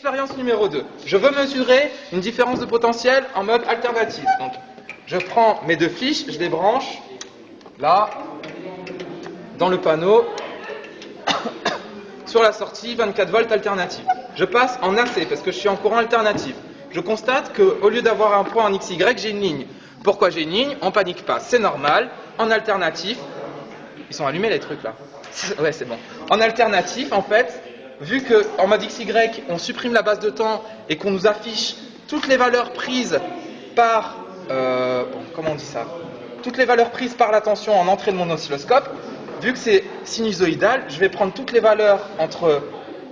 Expérience numéro 2. Je veux mesurer une différence de potentiel en mode alternatif. Donc, je prends mes deux fiches, je les branche là, dans le panneau, sur la sortie 24 volts alternatif. Je passe en AC parce que je suis en courant alternatif. Je constate qu'au lieu d'avoir un point en XY, j'ai une ligne. Pourquoi j'ai une ligne? On panique pas, c'est normal. En alternatif, ils sont allumés les trucs là. Ouais, c'est bon. En alternatif, en fait, vu qu'en mode XY, on supprime la base de temps et qu'on nous affiche toutes les valeurs prises par... comment on dit ça? Toutes les valeurs prises par la tension en entrée de mon oscilloscope, vu que c'est sinusoïdal, je vais prendre toutes les valeurs entre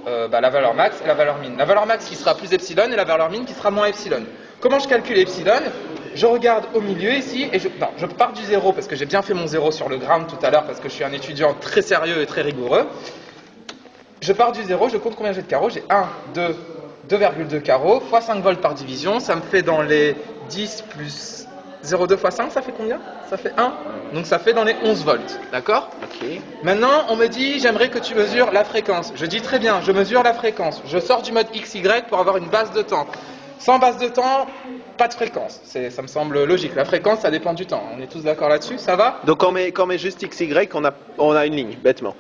la valeur max et la valeur min. La valeur max qui sera plus epsilon et la valeur min qui sera moins epsilon. Comment je calcule epsilon? Je regarde au milieu ici et je pars du zéro parce que j'ai bien fait mon zéro sur le gramme tout à l'heure parce que je suis un étudiant très sérieux et très rigoureux. Je pars du zéro, je compte combien j'ai de carreaux. J'ai 1, 2, 2,2 carreaux fois 5 volts par division. Ça me fait dans les 10 plus 0,2 fois 5, ça fait combien? Ça fait 1. Donc ça fait dans les 11 volts. D'accord? Ok. Maintenant, on me dit, j'aimerais que tu mesures la fréquence. Je dis très bien, je mesure la fréquence. Je sors du mode XY pour avoir une base de temps. Sans base de temps, pas de fréquence. Ça me semble logique. La fréquence, ça dépend du temps. On est tous d'accord là-dessus? Ça va? Donc quand on met juste XY, on a une ligne, bêtement.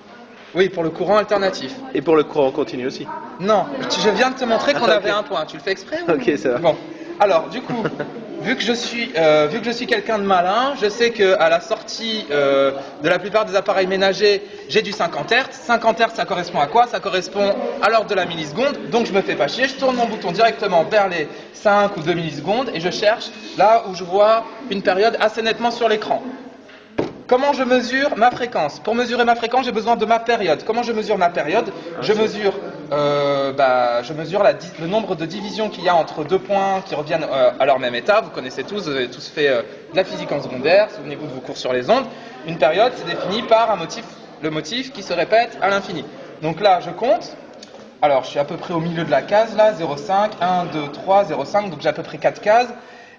Oui, pour le courant alternatif. Et pour le courant continu aussi. Non, je viens de te montrer qu'on avait Ok. un point. Tu le fais exprès ou... Ok, ça va. Bon. Alors, du coup, vu que je suis quelqu'un de malin, je sais qu'à la sortie de la plupart des appareils ménagers, j'ai du 50 Hz. 50 Hz, ça correspond à quoi? Ça correspond à l'ordre de la milliseconde. Donc, je me fais pas chier. Je tourne mon bouton directement vers les 5 ou 2 millisecondes et je cherche là où je vois une période assez nettement sur l'écran. Comment je mesure ma fréquence? Pour mesurer ma fréquence, j'ai besoin de ma période. Comment je mesure ma période? Je mesure le nombre de divisions qu'il y a entre deux points qui reviennent à leur même état. Vous connaissez tous, vous avez tous fait de la physique en secondaire. Souvenez-vous de vos cours sur les ondes. Une période, c'est défini par le motif qui se répète à l'infini. Donc là, je compte. Alors, je suis à peu près au milieu de la case là, 0,5, 1, 2, 3, 0,5. Donc j'ai à peu près 4 cases.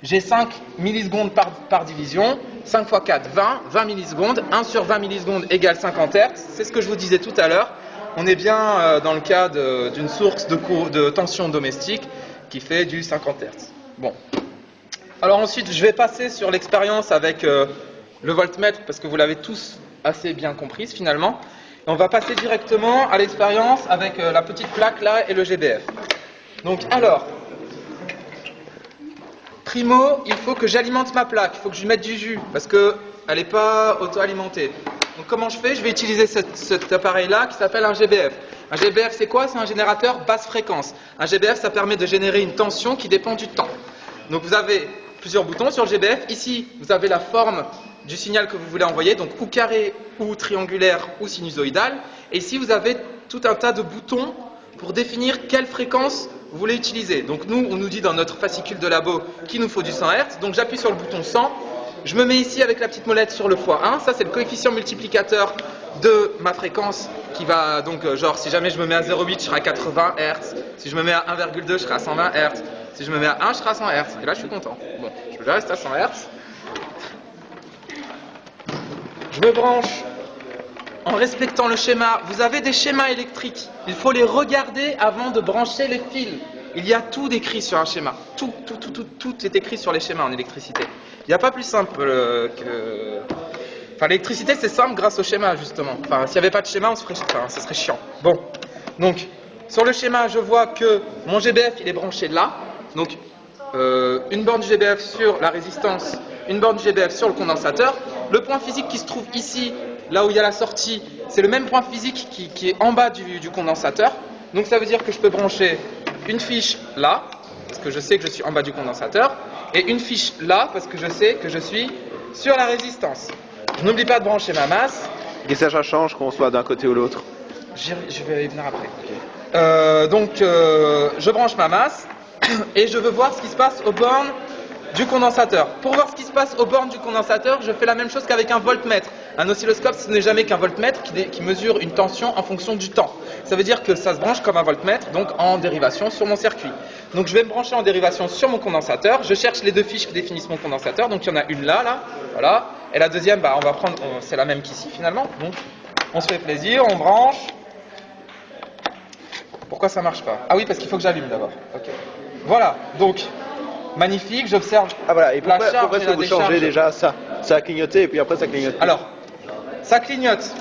J'ai 5 millisecondes par division, 5 fois 4, 20, 20 millisecondes, 1 sur 20 millisecondes égale 50 Hz, c'est ce que je vous disais tout à l'heure. On est bien dans le cas d'une source de tension domestique qui fait du 50 Hz. Bon. Alors ensuite, je vais passer sur l'expérience avec le voltmètre, parce que vous l'avez tous assez bien comprise finalement. Et on va passer directement à l'expérience avec la petite plaque là et le GBF. Donc alors... Primo, il faut que j'alimente ma plaque, il faut que je lui mette du jus, parce qu'elle n'est pas auto-alimentée. Donc comment je fais? Je vais utiliser cet appareil-là qui s'appelle un GBF. Un GBF, c'est quoi? C'est un générateur basse fréquence. Un GBF, ça permet de générer une tension qui dépend du temps. Donc vous avez plusieurs boutons sur le GBF. Ici, vous avez la forme du signal que vous voulez envoyer, donc ou carré, ou triangulaire, ou sinusoïdal. Et ici, vous avez tout un tas de boutons pour définir quelle fréquence vous voulez utiliser. Donc nous, on nous dit dans notre fascicule de labo qu'il nous faut du 100 Hz. Donc j'appuie sur le bouton 100. Je me mets ici avec la petite molette sur le x1. Ça, c'est le coefficient multiplicateur de ma fréquence qui va donc, genre, si jamais je me mets à 0,8, je serai à 80 Hz. Si je me mets à 1,2, je serai à 120 Hz. Si je me mets à 1, je serai à 100 Hz. Et là, je suis content. Bon, je reste à 100 Hz. Je me branche en respectant le schéma. Vous avez des schémas électriques. Il faut les regarder avant de brancher les fils. Il y a tout décrit sur un schéma. Tout est écrit sur les schémas en électricité. Il n'y a pas plus simple que... Enfin, l'électricité, c'est simple grâce au schéma, justement. Enfin, s'il n'y avait pas de schéma, ce serait chiant. Bon, donc, sur le schéma, je vois que mon GBF, il est branché là. Donc, une borne du GBF sur la résistance, une borne du GBF sur le condensateur. Le point physique qui se trouve ici, là où il y a la sortie, c'est le même point physique qui est en bas du condensateur. Donc ça veut dire que je peux brancher une fiche là, parce que je sais que je suis en bas du condensateur, et une fiche là, parce que je sais que je suis sur la résistance. Je n'oublie pas de brancher ma masse. Et ça change qu'on soit d'un côté ou l'autre? Je vais y venir après. Je branche ma masse, et je veux voir ce qui se passe aux bornes du condensateur. Pour voir ce qui se passe aux bornes du condensateur, je fais la même chose qu'avec un voltmètre. Un oscilloscope, ce n'est jamais qu'un voltmètre qui mesure une tension en fonction du temps. Ça veut dire que ça se branche comme un voltmètre, donc en dérivation sur mon circuit. Donc je vais me brancher en dérivation sur mon condensateur. Je cherche les deux fiches qui définissent mon condensateur. Donc il y en a une là, voilà. Et la deuxième, on va prendre, c'est la même qu'ici finalement. Donc on se fait plaisir, on branche. Pourquoi ça marche pas? Ah oui, parce qu'il faut que j'allume d'abord. Ok. Voilà, donc, magnifique, j'observe Ah voilà, et pourquoi, la charge pourquoi et est-ce que la vous décharge. changez déjà ça? Ça a clignoté et puis après ça clignote. Alors, ça clignote. Ça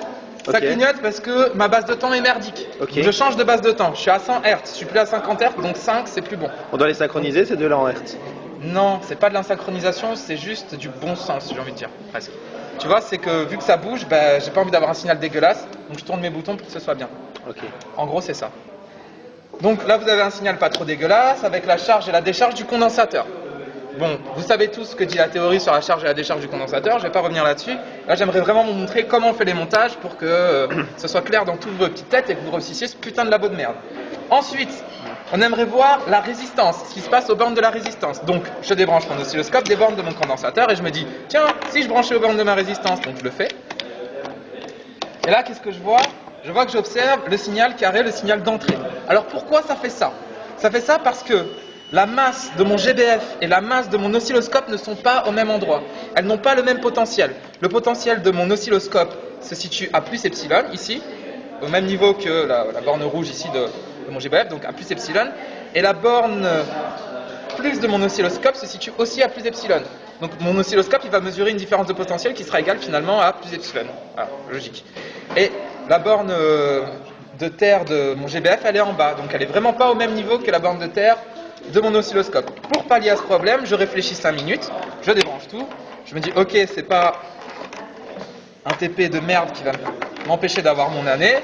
Ok. clignote parce que ma base de temps est merdique. Ok. Donc, je change de base de temps. Je suis à 100 Hz, je suis plus à 50 Hz, donc 5 c'est plus bon. On doit les synchroniser ces deux-là en Hertz. Non, c'est pas de l'insynchronisation, c'est juste du bon sens, j'ai envie de dire, presque. Tu vois, c'est que vu que ça bouge, bah, j'ai pas envie d'avoir un signal dégueulasse, donc je tourne mes boutons pour que ce soit bien. Ok. En gros, c'est ça. Donc là, vous avez un signal pas trop dégueulasse avec la charge et la décharge du condensateur. Bon, vous savez tous ce que dit la théorie sur la charge et la décharge du condensateur, je vais pas revenir là-dessus. Là, j'aimerais vraiment vous montrer comment on fait les montages pour que ce soit clair dans toutes vos petites têtes et que vous réussissiez ce putain de labo de merde. Ensuite, on aimerait voir la résistance, ce qui se passe aux bornes de la résistance. Donc, je débranche mon oscilloscope des bornes de mon condensateur et je me dis, tiens, si je branchais aux bornes de ma résistance, donc je le fais. Et là, qu'est-ce que je vois? Je vois que j'observe le signal carré, le signal d'entrée. Alors, pourquoi ça fait ça? Ça fait ça parce que la masse de mon GBF et la masse de mon oscilloscope ne sont pas au même endroit. Elles n'ont pas le même potentiel. Le potentiel de mon oscilloscope se situe à plus epsilon, ici, au même niveau que la borne rouge ici de mon GBF, donc à plus epsilon. Et la borne plus de mon oscilloscope se situe aussi à plus epsilon. Donc mon oscilloscope, il va mesurer une différence de potentiel qui sera égale finalement à plus epsilon. Voilà, logique. Et la borne de terre de mon GBF, elle est en bas. Donc elle est vraiment pas au même niveau que la borne de terre de mon oscilloscope. Pour pallier à ce problème, je réfléchis 5 minutes, je débranche tout, je me dis ok, c'est pas un TP de merde qui va m'empêcher d'avoir mon année,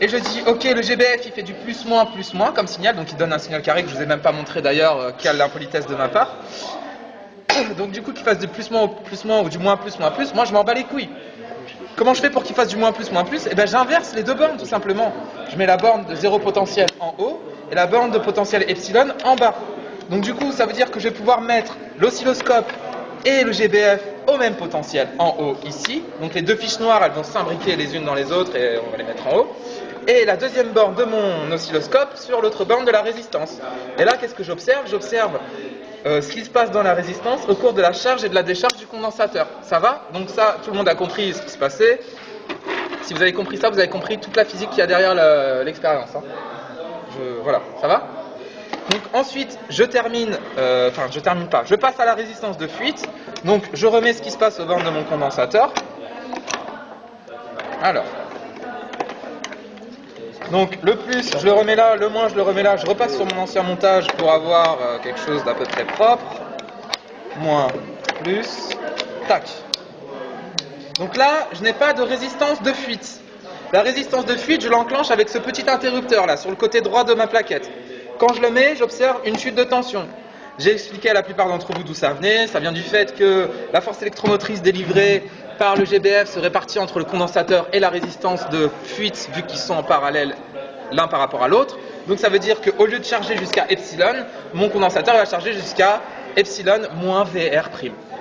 et je dis ok, le GBF il fait du plus moins comme signal, donc il donne un signal carré que je vous ai même pas montré d'ailleurs, quelle impolitesse de ma part. Donc du coup qu'il fasse du plus moins ou du moins plus, moi je m'en bats les couilles. Comment je fais pour qu'il fasse du moins plus? Eh bien j'inverse les deux bornes tout simplement. Je mets la borne de zéro potentiel en haut et la borne de potentiel epsilon en bas. Donc du coup ça veut dire que je vais pouvoir mettre l'oscilloscope et le GBF au même potentiel en haut ici. Donc les deux fiches noires elles vont s'imbriquer les unes dans les autres et on va les mettre en haut. Et la deuxième borne de mon oscilloscope sur l'autre borne de la résistance. Et là qu'est-ce que j'observe? J'observe ce qui se passe dans la résistance au cours de la charge et de la décharge du condensateur. Ça va? Donc ça, tout le monde a compris ce qui se passait. Si vous avez compris ça, vous avez compris toute la physique qu'il y a derrière l'expérience. Hein. Voilà, ça va? Donc ensuite, je passe à la résistance de fuite. Donc je remets ce qui se passe aux bornes de mon condensateur. Alors. Donc le plus, je le remets là, le moins, je le remets là. Je repasse sur mon ancien montage pour avoir quelque chose d'à peu près propre. Moins, plus, tac. Donc là, je n'ai pas de résistance de fuite. La résistance de fuite, je l'enclenche avec ce petit interrupteur là, sur le côté droit de ma plaquette. Quand je le mets, j'observe une chute de tension. J'ai expliqué à la plupart d'entre vous d'où ça venait. Ça vient du fait que la force électromotrice délivrée par le GBF se répartit entre le condensateur et la résistance de fuite, vu qu'ils sont en parallèle l'un par rapport à l'autre. Donc ça veut dire qu'au lieu de charger jusqu'à epsilon, mon condensateur va charger jusqu'à epsilon moins VR'.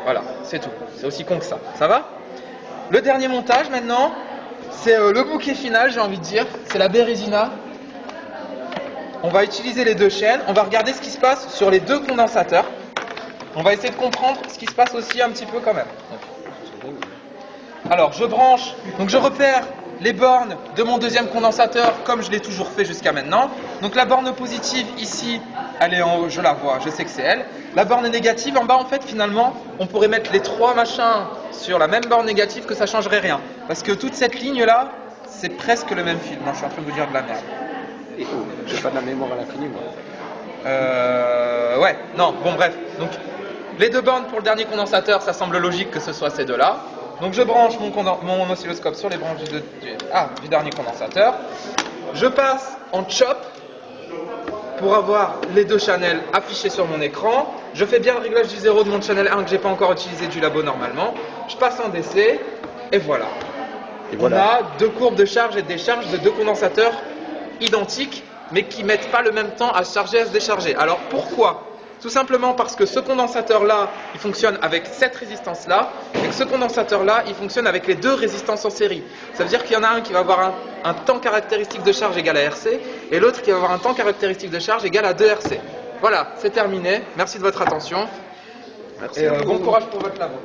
Voilà, c'est tout. C'est aussi con que ça. Ça va? Le dernier montage maintenant, c'est le bouquet final, j'ai envie de dire. C'est la Bérésina. On va utiliser les deux chaînes. On va regarder ce qui se passe sur les deux condensateurs. On va essayer de comprendre ce qui se passe aussi un petit peu quand même. Alors, je branche, donc je repère les bornes de mon deuxième condensateur comme je l'ai toujours fait jusqu'à maintenant. Donc la borne positive ici, elle est en haut, je la vois, je sais que c'est elle. La borne négative en bas, en fait, finalement, on pourrait mettre les trois machins sur la même borne négative que ça changerait rien. Parce que toute cette ligne-là, c'est presque le même fil. Non, je suis en train de vous dire de la merde. Et oh, j'ai pas de la mémoire à l'infini moi. Ouais, non, bon bref. Donc, les deux bornes pour le dernier condensateur, ça semble logique que ce soit ces deux-là. Donc je branche mon oscilloscope sur les branches du dernier condensateur. Je passe en chop pour avoir les deux channels affichés sur mon écran. Je fais bien le réglage du 0 de mon channel 1 que j'ai pas encore utilisé du labo normalement. Je passe en DC et voilà. On a deux courbes de charge et de décharge de deux condensateurs identiques mais qui mettent pas le même temps à se charger et à se décharger. Alors pourquoi? Tout simplement parce que ce condensateur-là, il fonctionne avec cette résistance-là, et que ce condensateur-là, il fonctionne avec les deux résistances en série. Ça veut dire qu'il y en a un qui va avoir un temps caractéristique de charge égal à RC, et l'autre qui va avoir un temps caractéristique de charge égal à 2 RC. Voilà, c'est terminé. Merci de votre attention. Merci Et bon courage pour votre labo.